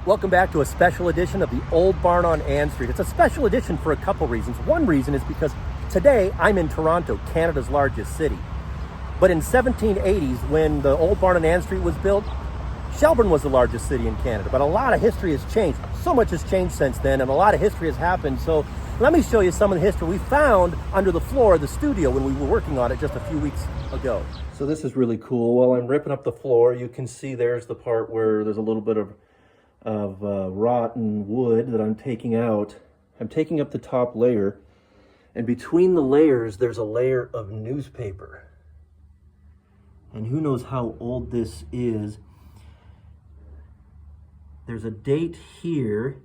Welcome back to a special edition of the Old Barn on Ann Street. It's a special edition for a couple reasons. One reason is because today I'm in Toronto, Canada's largest city. But in 1780s, when the Old Barn on Ann Street was built, Shelburne was the largest city in Canada. But a lot of history has changed. So much has changed since then, and a lot of history has happened. So let me show you some of the history we found under the floor of the studio when we were working on it just a few weeks ago. So this is really cool. While I'm ripping up the floor, you can see there's the part where there's a little bit of rotten wood that I'm taking out. I'm taking up the top layer, and between the layers there's a layer of newspaper. And who knows how old this is. There's a date here,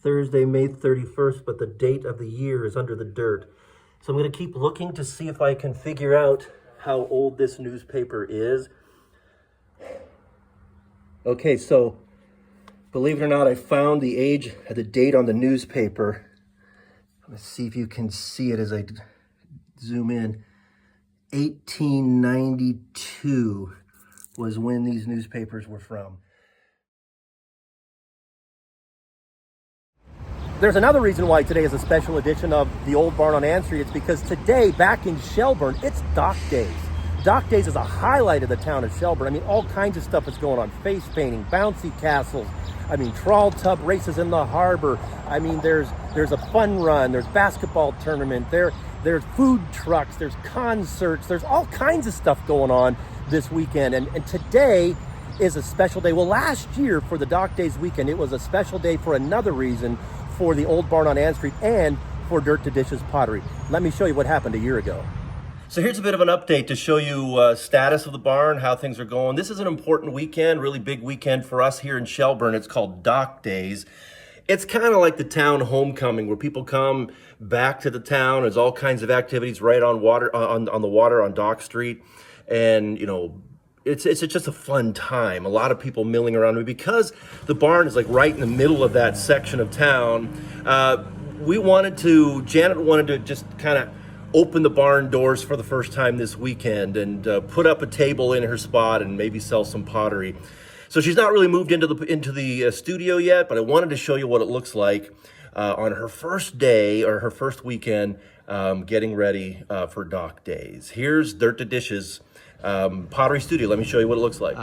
Thursday, May 31st, but the date of the year is under the dirt. So I'm going to keep looking to see if I can figure out how old this newspaper is. Okay, so believe it or not, I found the age, the date on the newspaper. Let's see if you can see it as I zoom in. 1892 was when these newspapers were from. There's another reason why today is a special edition of the Old Barn on Ann Street. It's because today, back in Shelburne, it's Dock Days. Dock Days is a highlight of the town of Shelburne. I mean, all kinds of stuff is going on. Face painting, bouncy castles, trawl tub races in the harbor. There's a fun run, there's basketball tournament, there's food trucks, there's concerts, there's all kinds of stuff going on this weekend. And today is a special day. Well, last year for the Dock Days weekend, it was a special day for another reason, for the Old Barn on Ann Street and for Dirt to Dishes Pottery. Let me show you what happened a year ago. So here's a bit of an update to show you status of the barn, how things are going. This is an important weekend, really big weekend for us here in Shelburne. It's called Dock Days. It's kind of like the town homecoming where people come back to the town. There's all kinds of activities right on water, on the water on Dock Street. And, it's just a fun time. A lot of people milling around. Because the barn is like right in the middle of that section of town, Janet wanted to just kind of open the barn doors for the first time this weekend and put up a table in her spot and maybe sell some pottery. So she's not really moved into the studio yet, but I wanted to show you what it looks like on her first day or her first weekend getting ready for Dock Days. Here's Dirt to Dishes Pottery Studio. Let me show you what it looks like.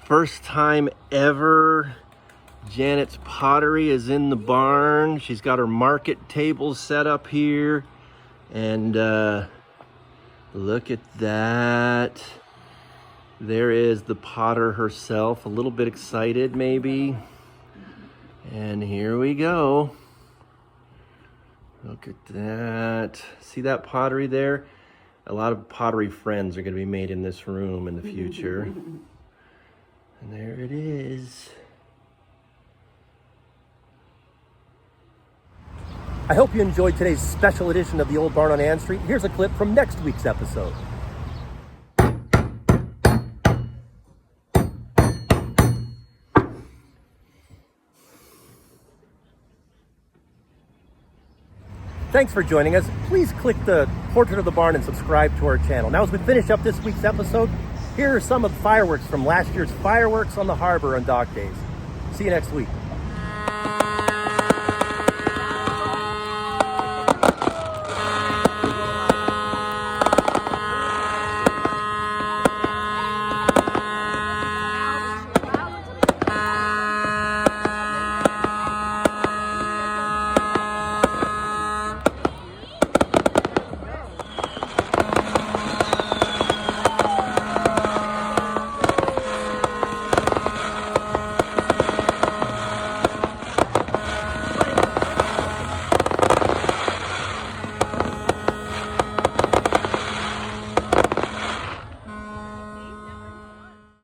First time ever, Janet's pottery is in the barn. She's got her market table set up here. And look at that. There is the potter herself, a little bit excited maybe. And here we go. Look at that. See that pottery there? A lot of pottery friends are going to be made in this room in the future. And there it is. I hope you enjoyed today's special edition of the Old Barn on Ann Street. Here's a clip from next week's episode. Thanks for joining us. Please click the portrait of the barn and subscribe to our channel. Now, as we finish up this week's episode, here are some of the fireworks from last year's fireworks on the harbor on Dock Days. See you next week.